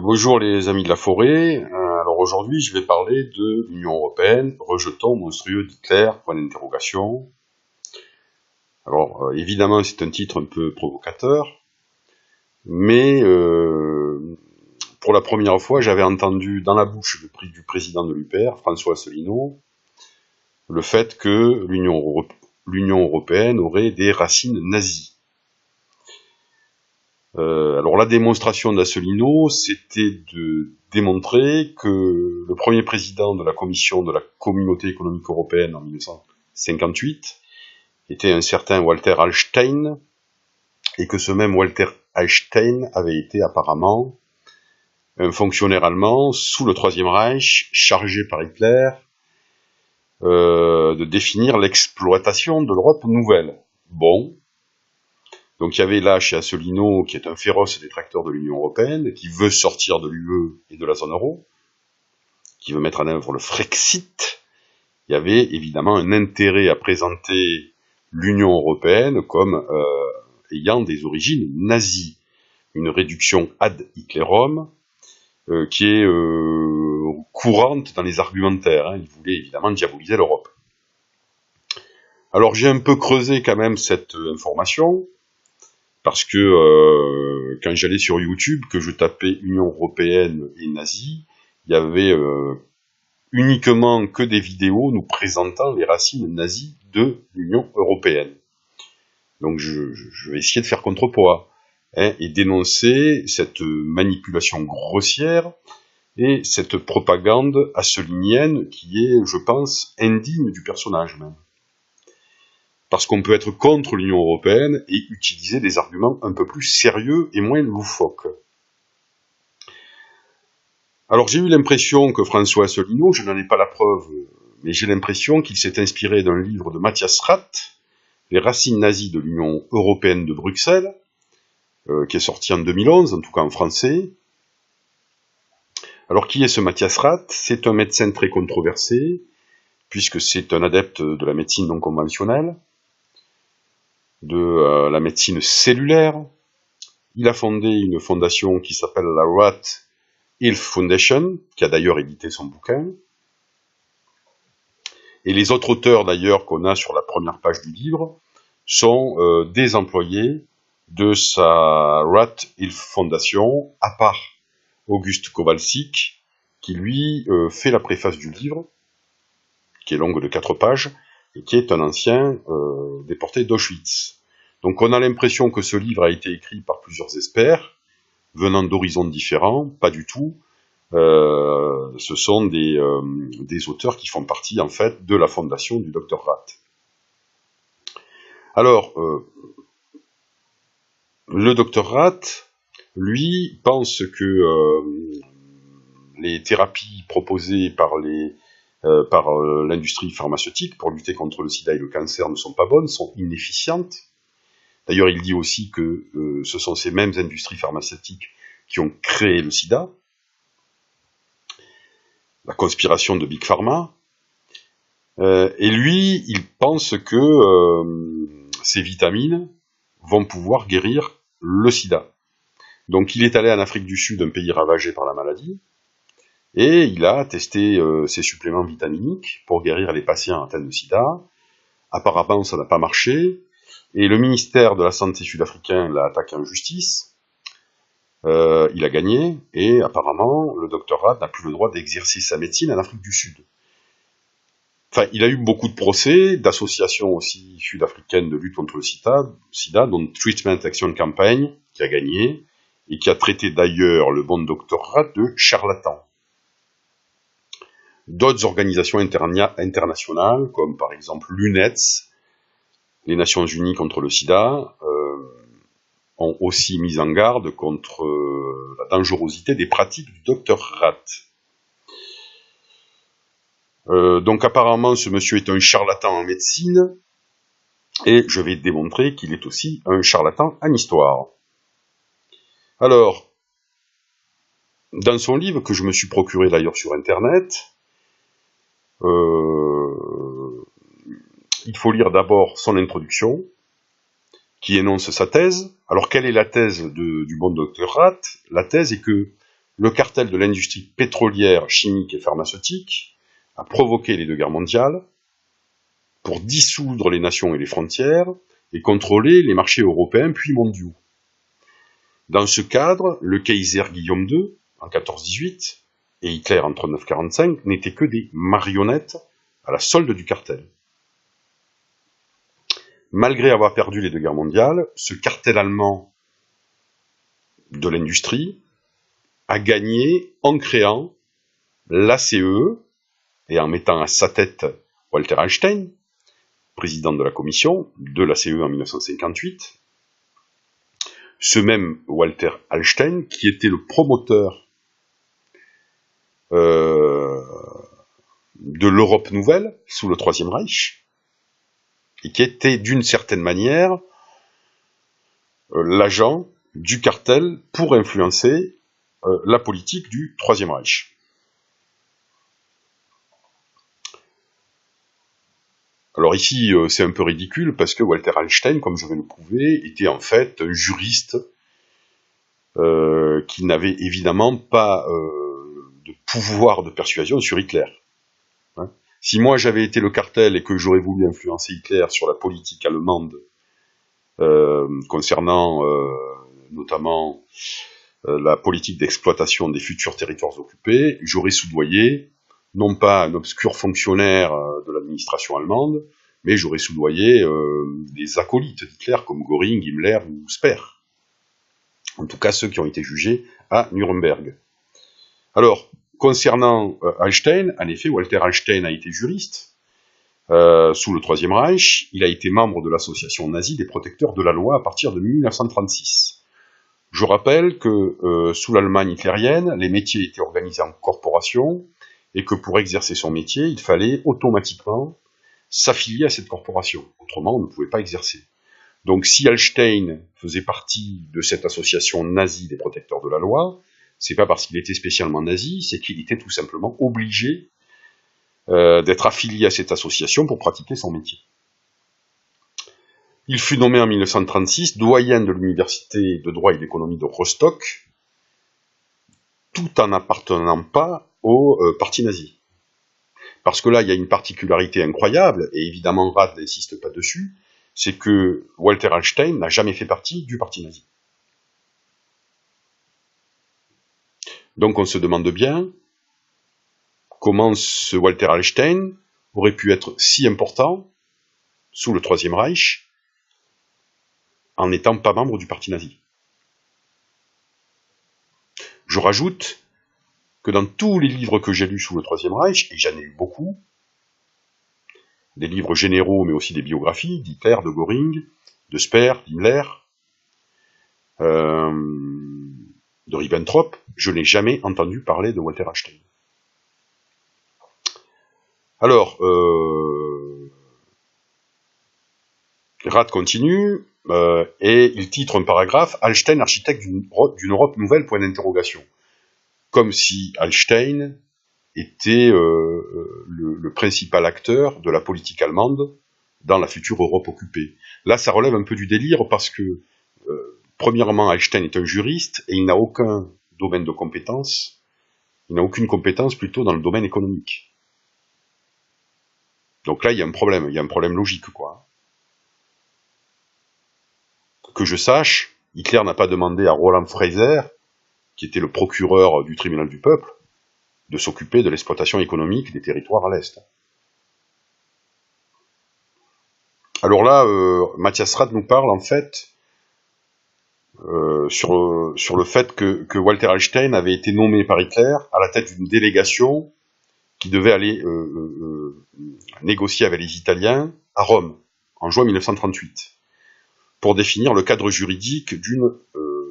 Bonjour les amis de la forêt. Alors aujourd'hui, je vais parler de l'Union européenne, rejeton monstrueux d'Hitler, point d'interrogation. Alors évidemment, c'est un titre un peu provocateur, mais pour la première fois, j'avais entendu dans la bouche du président de l'UPR, François Asselineau, le fait que l'Union européenne aurait des racines nazies. Alors la démonstration d'Asselineau, c'était de démontrer que le premier président de la commission de la Communauté économique européenne en 1958 était un certain Walter Hallstein, et que ce même Walter Hallstein avait été apparemment un fonctionnaire allemand sous le Troisième Reich, chargé par Hitler de définir l'exploitation de l'Europe nouvelle. Bon. Donc il y avait là chez Asselineau, qui est un féroce détracteur de l'Union européenne, qui veut sortir de l'UE et de la zone euro, qui veut mettre en œuvre le Frexit. Il y avait évidemment un intérêt à présenter l'Union européenne comme ayant des origines nazies. Une réduction ad Hitlerum qui est courante dans les argumentaires. Il voulait évidemment diaboliser l'Europe. Alors j'ai un peu creusé quand même cette information, parce que quand j'allais sur YouTube, que je tapais Union européenne et nazi, il y avait uniquement que des vidéos nous présentant les racines nazies de l'Union européenne. Donc je vais essayer de faire contrepoids, et dénoncer cette manipulation grossière et cette propagande asselinienne qui est, je pense, indigne du personnage même. Parce qu'on peut être contre l'Union européenne et utiliser des arguments un peu plus sérieux et moins loufoques. Alors j'ai eu l'impression que François Asselineau, je n'en ai pas la preuve, mais j'ai l'impression qu'il s'est inspiré d'un livre de Matthias Rath, Les racines nazies de l'Union européenne de Bruxelles, qui est sorti en 2011, en tout cas en français. Alors qui est ce Matthias Rath? C'est un médecin très controversé, puisque c'est un adepte de la médecine non conventionnelle, de la médecine cellulaire. Il a fondé une fondation qui s'appelle la Rath Health Foundation, qui a d'ailleurs édité son bouquin. Et les autres auteurs d'ailleurs qu'on a sur la première page du livre sont des employés de sa Rath Health Foundation, à part Auguste Kowalczyk, qui lui fait la préface du livre, qui est longue de 4 pages, et qui est un ancien déporté d'Auschwitz. Donc on a l'impression que ce livre a été écrit par plusieurs experts, venant d'horizons différents, pas du tout. Ce sont des auteurs qui font partie, en fait, de la fondation du Dr Rath. Alors, le Dr Rath, lui, pense que les thérapies proposées par l'industrie pharmaceutique pour lutter contre le sida et le cancer ne sont pas bonnes, sont inefficientes. D'ailleurs, il dit aussi que ce sont ces mêmes industries pharmaceutiques qui ont créé le sida, la conspiration de Big Pharma. Et lui, il pense que ces vitamines vont pouvoir guérir le sida. Donc il est allé en Afrique du Sud, un pays ravagé par la maladie, et il a testé ces suppléments vitaminiques pour guérir les patients atteints de sida. Apparemment, ça n'a pas marché, et le ministère de la Santé sud-africain l'a attaqué en justice. Il a gagné, et apparemment, le Dr Rath n'a plus le droit d'exercer sa médecine en Afrique du Sud. Enfin, il a eu beaucoup de procès, d'associations aussi sud-africaines de lutte contre le sida, dont Treatment Action Campaign, qui a gagné, et qui a traité d'ailleurs le bon Dr Rath de charlatan. D'autres organisations internationales, comme par exemple l'UNETS, les Nations Unies contre le sida, ont aussi mis en garde contre la dangerosité des pratiques du Dr Rath. Donc apparemment, ce monsieur est un charlatan en médecine, et je vais démontrer qu'il est aussi un charlatan en histoire. Alors, dans son livre, que je me suis procuré d'ailleurs sur Internet, il faut lire d'abord son introduction, qui énonce sa thèse. Alors, quelle est la thèse du bon Dr Rath? La thèse est que le cartel de l'industrie pétrolière, chimique et pharmaceutique a provoqué les deux guerres mondiales pour dissoudre les nations et les frontières et contrôler les marchés européens puis mondiaux. Dans ce cadre, le Kaiser Guillaume II, en 1418, et Hitler en 39-45, n'étaient que des marionnettes à la solde du cartel. Malgré avoir perdu les deux guerres mondiales, ce cartel allemand de l'industrie a gagné en créant l'ACE et en mettant à sa tête Walter Hallstein, président de la commission de l'ACE en 1958. Ce même Walter Hallstein, qui était le promoteur de l'Europe nouvelle sous le Troisième Reich, et qui était d'une certaine manière l'agent du cartel pour influencer la politique du Troisième Reich. Alors ici, c'est un peu ridicule parce que Walter Hallstein, comme je vais le prouver, était en fait un juriste qui n'avait évidemment pas de pouvoir de persuasion sur Hitler. Hein. Si moi j'avais été le cartel et que j'aurais voulu influencer Hitler sur la politique allemande concernant notamment la politique d'exploitation des futurs territoires occupés, j'aurais soudoyé non pas un obscur fonctionnaire de l'administration allemande, mais j'aurais soudoyé des acolytes d'Hitler comme Göring, Himmler ou Speer. En tout cas, ceux qui ont été jugés à Nuremberg. Alors, concernant Hallstein, en effet, Walter Hallstein a été juriste sous le Troisième Reich. Il a été membre de l'association nazie des protecteurs de la loi à partir de 1936. Je rappelle que sous l'Allemagne hitlérienne, les métiers étaient organisés en corporations, et que pour exercer son métier, il fallait automatiquement s'affilier à cette corporation. Autrement, on ne pouvait pas exercer. Donc si Hallstein faisait partie de cette association nazie des protecteurs de la loi, c'est pas parce qu'il était spécialement nazi, c'est qu'il était tout simplement obligé d'être affilié à cette association pour pratiquer son métier. Il fut nommé en 1936 doyen de l'université de droit et d'économie de Rostock, tout en n'appartenant pas au parti nazi. Parce que là, il y a une particularité incroyable, et évidemment Rad n'insiste pas dessus, c'est que Walter Hallstein n'a jamais fait partie du parti nazi. Donc on se demande bien comment ce Walter Hallstein aurait pu être si important sous le Troisième Reich en n'étant pas membre du parti nazi. Je rajoute que dans tous les livres que j'ai lus sous le Troisième Reich, et j'en ai eu beaucoup, des livres généraux mais aussi des biographies, d'Hitler, de Göring, de Speer, d'Himmler, de Ribbentrop, je n'ai jamais entendu parler de Walter Hallstein. Alors, Rad continue, et il titre un paragraphe « Hallstein, architecte d'une Europe nouvelle, point d'interrogation ». Comme si Hallstein était le principal acteur de la politique allemande dans la future Europe occupée. Là, ça relève un peu du délire parce que, premièrement, Hallstein est un juriste et il n'a aucun domaine de compétence, il n'a aucune compétence plutôt dans le domaine économique. Donc là, il y a un problème logique, quoi. Que je sache, Hitler n'a pas demandé à Roland Fraser, qui était le procureur du tribunal du peuple, de s'occuper de l'exploitation économique des territoires à l'Est. Alors là, Matthias Rad nous parle en fait sur le fait que Walter Hallstein avait été nommé par Hitler à la tête d'une délégation qui devait aller négocier avec les Italiens à Rome, en juin 1938, pour définir le cadre juridique d'une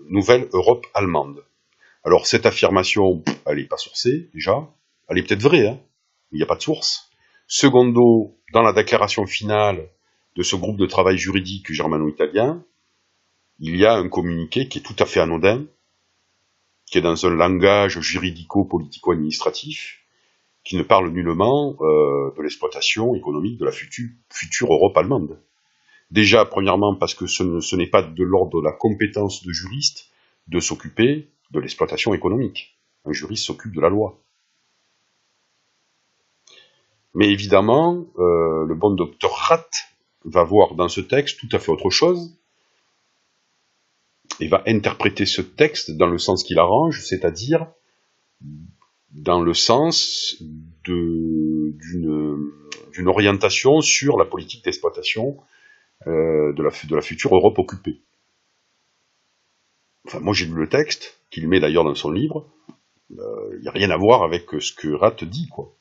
nouvelle Europe allemande. Alors cette affirmation, elle n'est pas sourcée, déjà, elle est peut-être vraie, hein, il n'y a pas de source. Secondo, dans la déclaration finale de ce groupe de travail juridique germano-italien, il y a un communiqué qui est tout à fait anodin, qui est dans un langage juridico-politico-administratif, qui ne parle nullement de l'exploitation économique de la future Europe allemande. Déjà, premièrement, parce que ce n'est pas de l'ordre de la compétence de juriste de s'occuper de l'exploitation économique. Un juriste s'occupe de la loi. Mais évidemment, le bon docteur Rath va voir dans ce texte tout à fait autre chose, et va interpréter ce texte dans le sens qu'il arrange, c'est-à-dire dans le sens d'une orientation sur la politique d'exploitation de la future Europe occupée. Enfin, moi j'ai lu le texte, qu'il met d'ailleurs dans son livre, il n'y a rien à voir avec ce que Rath dit, quoi.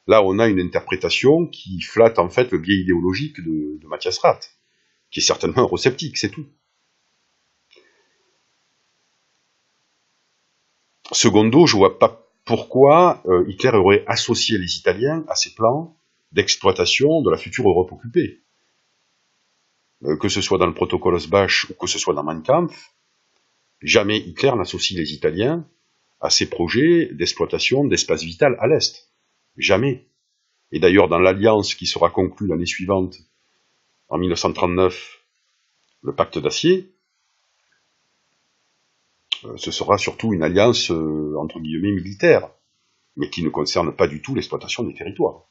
Là, on a une interprétation qui flatte en fait le biais idéologique de Matthias Rath, qui est certainement eurosceptique, c'est tout. Secondo, je vois pas pourquoi Hitler aurait associé les Italiens à ses plans d'exploitation de la future Europe occupée. Que ce soit dans le protocole Osbach ou que ce soit dans Mein Kampf, jamais Hitler n'associe les Italiens à ses projets d'exploitation d'espace vital à l'Est. Jamais. Et d'ailleurs, dans l'alliance qui sera conclue l'année suivante, en 1939, le pacte d'Acier, ce sera surtout une alliance, entre guillemets, militaire, mais qui ne concerne pas du tout l'exploitation des territoires.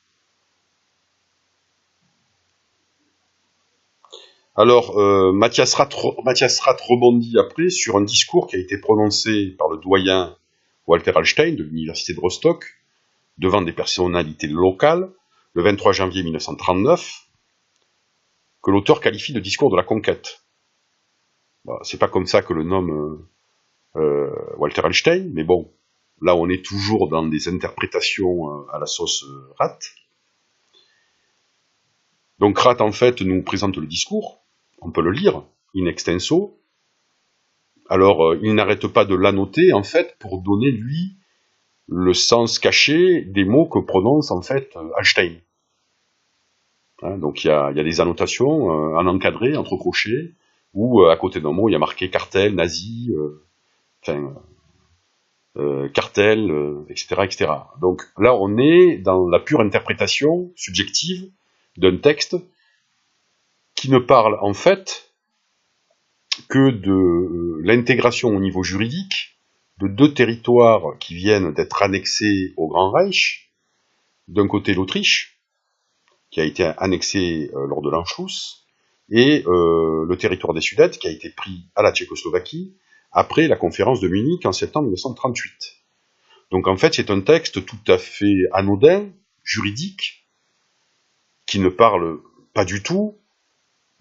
Alors, Matthias Rath rebondit après sur un discours qui a été prononcé par le doyen Walter Hallstein de l'université de Rostock, devant des personnalités locales, le 23 janvier 1939, que l'auteur qualifie de discours de la conquête. Bon, c'est pas comme ça que le nomme Walter Hallstein, mais bon, là on est toujours dans des interprétations à la sauce Rath. Donc Rath en fait nous présente le discours, on peut le lire, in extenso. Alors il n'arrête pas de l'annoter en fait pour donner lui le sens caché des mots que prononce en fait Hallstein. Hein, donc il y a des annotations en encadré, entre crochets, où à côté d'un mot il y a marqué cartel, nazi, cartel, etc., etc. Donc là on est dans la pure interprétation subjective d'un texte qui ne parle en fait que de l'intégration au niveau juridique de deux territoires qui viennent d'être annexés au Grand Reich. D'un côté l'Autriche, qui a été annexé lors de l'Anschluss, et le territoire des Sudètes, qui a été pris à la Tchécoslovaquie après la conférence de Munich en septembre 1938. Donc en fait, c'est un texte tout à fait anodin, juridique, qui ne parle pas du tout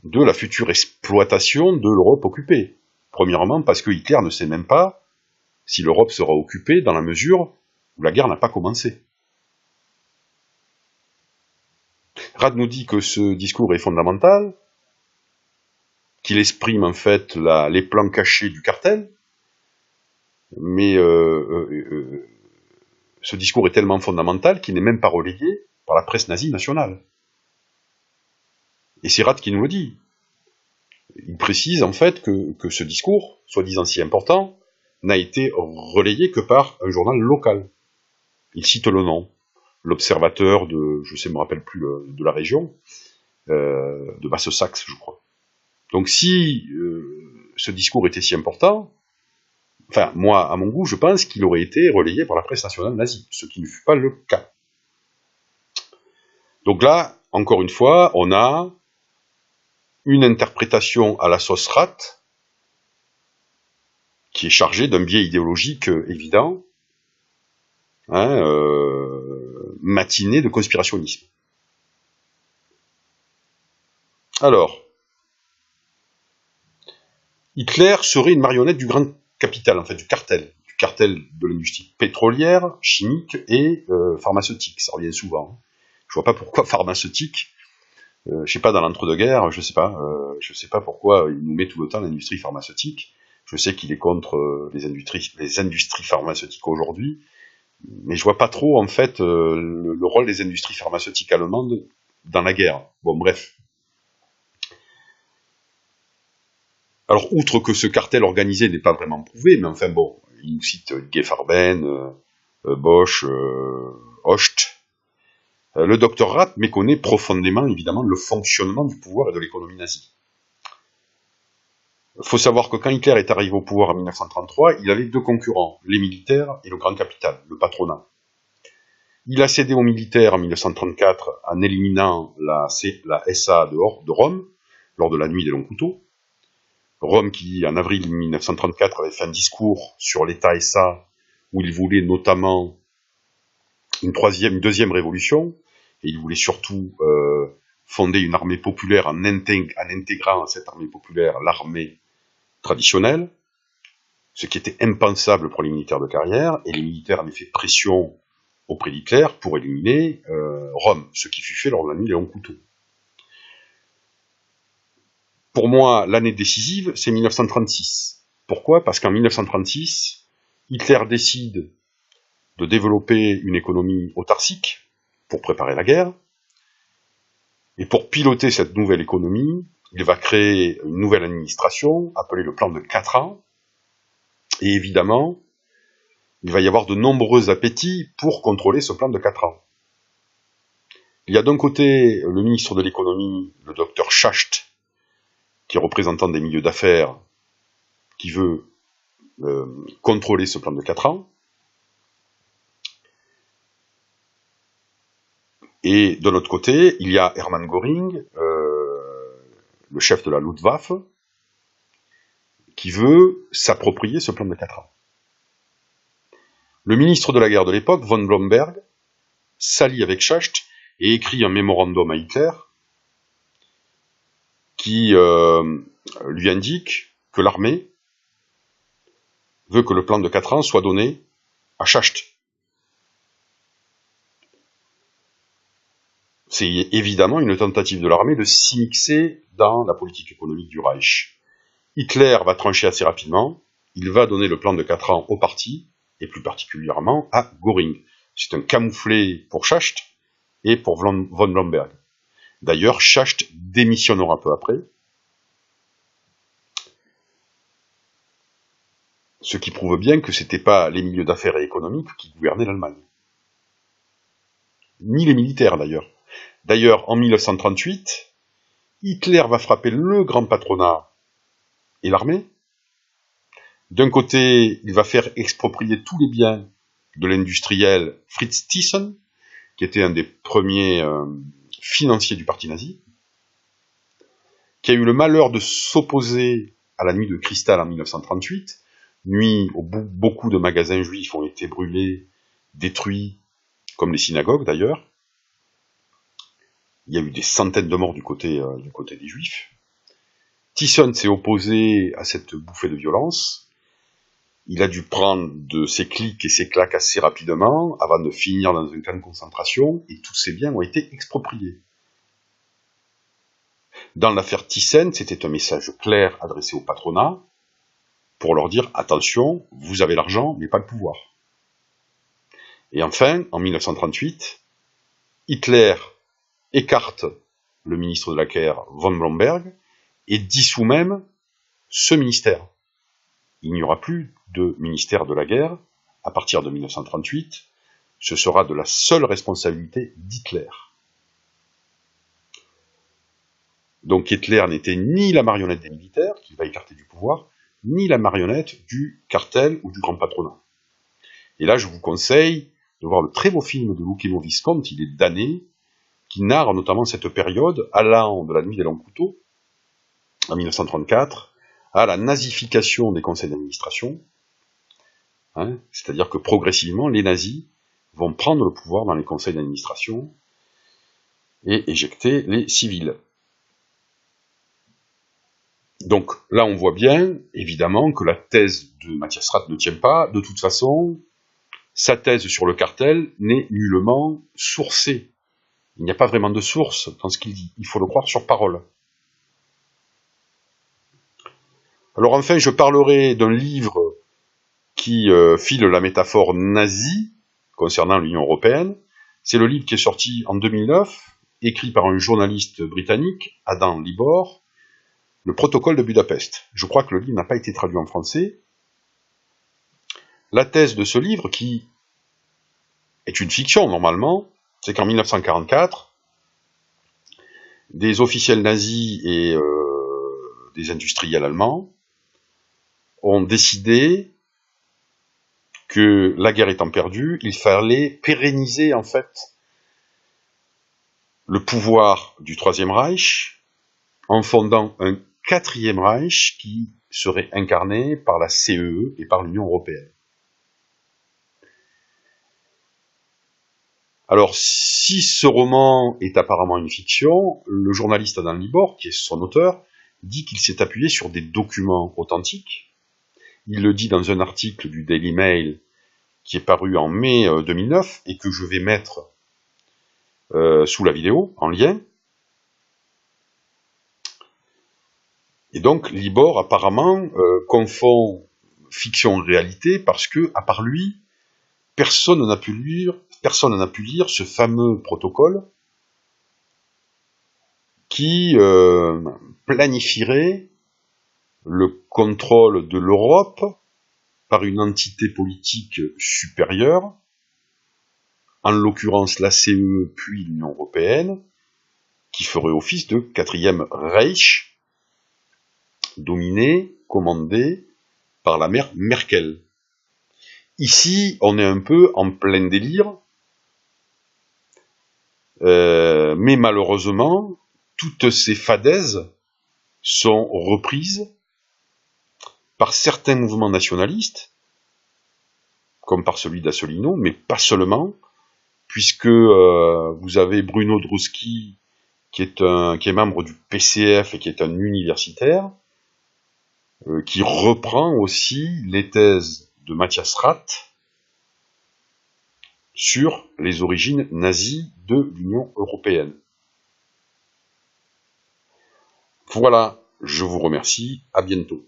de la future exploitation de l'Europe occupée. Premièrement, parce que Hitler ne sait même pas si l'Europe sera occupée dans la mesure où la guerre n'a pas commencé. Rath nous dit que ce discours est fondamental, qu'il exprime en fait les plans cachés du cartel, mais ce discours est tellement fondamental qu'il n'est même pas relayé par la presse nazie nationale. Et c'est Rath qui nous le dit. Il précise en fait que ce discours, soi-disant si important, n'a été relayé que par un journal local. Il cite le nom, l'Observateur de, je ne me rappelle plus de la région, de Basse-Saxe, je crois. Donc si ce discours était si important, enfin, moi, à mon goût, je pense qu'il aurait été relayé par la presse nationale nazie, ce qui ne fut pas le cas. Donc là, encore une fois, on a une interprétation à la sauce Rath, qui est chargée d'un biais idéologique évident, hein, matiné de conspirationnisme. Alors, Hitler serait une marionnette du grand capital, en fait, du cartel de l'industrie pétrolière, chimique et pharmaceutique. Ça revient souvent. Je vois pas pourquoi pharmaceutique. Je sais pas, dans l'entre-deux-guerres, je sais pas pourquoi il nous met tout le temps l'industrie pharmaceutique. Je sais qu'il est contre les industries pharmaceutiques aujourd'hui, mais je vois pas trop en fait le rôle des industries pharmaceutiques allemandes dans la guerre. Bon, bref. Alors, outre que ce cartel organisé n'est pas vraiment prouvé, mais enfin bon, il nous cite Guy Farben, Bosch, Hocht. Le docteur Rath méconnaît profondément, évidemment, le fonctionnement du pouvoir et de l'économie nazie. Il faut savoir que quand Hitler est arrivé au pouvoir en 1933, il avait deux concurrents, les militaires et le grand capital, le patronat. Il a cédé aux militaires en 1934 en éliminant la SA de Rome, lors de la nuit des longs couteaux. Rome qui, en avril 1934, avait fait un discours sur l'État SA, où il voulait notamment une deuxième révolution, et il voulait surtout fonder une armée populaire en intégrant à cette armée populaire l'armée traditionnelle, ce qui était impensable pour les militaires de carrière, et les militaires avaient fait pression auprès d'Hitler pour éliminer Rome, ce qui fut fait lors de la nuit des longs couteaux. Pour moi, l'année décisive, c'est 1936. Pourquoi? Parce qu'en 1936, Hitler décide de développer une économie autarcique pour préparer la guerre, et pour piloter cette nouvelle économie, il va créer une nouvelle administration, appelée le plan de 4 ans, et évidemment, il va y avoir de nombreux appétits pour contrôler ce plan de 4 ans. Il y a d'un côté le ministre de l'économie, le docteur Schacht, qui est représentant des milieux d'affaires, qui veut contrôler ce plan de 4 ans. Et de l'autre côté, il y a Hermann Göring, le chef de la Luftwaffe, qui veut s'approprier ce plan de 4 ans. Le ministre de la guerre de l'époque, von Blomberg, s'allie avec Schacht et écrit un mémorandum à Hitler qui lui indique que l'armée veut que le plan de 4 ans soit donné à Schacht. C'est évidemment une tentative de l'armée de s'immiscer dans la politique économique du Reich. Hitler va trancher assez rapidement, il va donner le plan de 4 ans au parti, et plus particulièrement à Göring. C'est un camouflet pour Schacht et pour von Blomberg. D'ailleurs, Schacht démissionnera peu après, ce qui prouve bien que c'était pas les milieux d'affaires et économiques qui gouvernaient l'Allemagne. Ni les militaires d'ailleurs. D'ailleurs, en 1938, Hitler va frapper le grand patronat et l'armée. D'un côté, il va faire exproprier tous les biens de l'industriel Fritz Thyssen, qui était un des premiers financiers du parti nazi, qui a eu le malheur de s'opposer à la nuit de cristal en 1938, nuit où beaucoup de magasins juifs ont été brûlés, détruits, comme les synagogues d'ailleurs. Il y a eu des centaines de morts du côté des juifs. Thyssen s'est opposé à cette bouffée de violence. Il a dû prendre de ses clics et ses claques assez rapidement, avant de finir dans un camp de concentration, et tous ses biens ont été expropriés. Dans l'affaire Thyssen, c'était un message clair adressé au patronat, pour leur dire, attention, vous avez l'argent, mais pas le pouvoir. Et enfin, en 1938, Hitler écarte le ministre de la guerre, von Blomberg, et dissout même ce ministère. Il n'y aura plus de ministère de la guerre à partir de 1938. Ce sera de la seule responsabilité d'Hitler. Donc Hitler n'était ni la marionnette des militaires, qui va écarter du pouvoir, ni la marionnette du cartel ou du grand patronat. Et là, je vous conseille de voir le très beau film de Lucchino Visconti, il est damné, qui narre notamment cette période allant de la nuit des longs couteaux, en 1934, à la nazification des conseils d'administration, c'est-à-dire que progressivement, les nazis vont prendre le pouvoir dans les conseils d'administration et éjecter les civils. Donc là, on voit bien, évidemment, que la thèse de Matthias Rath ne tient pas. De toute façon, sa thèse sur le cartel n'est nullement sourcée. Il n'y a pas vraiment de source dans ce qu'il dit. Il faut le croire sur parole. Alors enfin, je parlerai d'un livre qui file la métaphore nazie concernant l'Union européenne. C'est le livre qui est sorti en 2009, écrit par un journaliste britannique, Adam Libor, Le protocole de Budapest. Je crois que le livre n'a pas été traduit en français. La thèse de ce livre, qui est une fiction normalement, c'est qu'en 1944, des officiels nazis et des industriels allemands ont décidé que la guerre étant perdue, il fallait pérenniser en fait le pouvoir du Troisième Reich en fondant un Quatrième Reich qui serait incarné par la CEE et par l'Union européenne. Alors, si ce roman est apparemment une fiction, le journaliste Adam Libor, qui est son auteur, dit qu'il s'est appuyé sur des documents authentiques. Il le dit dans un article du Daily Mail qui est paru en mai 2009 et que je vais mettre sous la vidéo, en lien. Et donc, Libor, apparemment, confond fiction et réalité parce que, à part lui, personne n'a pu lire ce fameux protocole qui planifierait le contrôle de l'Europe par une entité politique supérieure, en l'occurrence la CE puis l'Union européenne, qui ferait office de Quatrième Reich, dominé, commandé par la mère Merkel. Ici, on est un peu en plein délire, mais malheureusement, toutes ces fadaises sont reprises par certains mouvements nationalistes, comme par celui d'Asselineau, mais pas seulement, puisque vous avez Bruno Druski, qui est membre du PCF et qui est un universitaire, qui reprend aussi les thèses de Matthias Rath sur les origines nazies de l'Union européenne. Voilà, je vous remercie, à bientôt.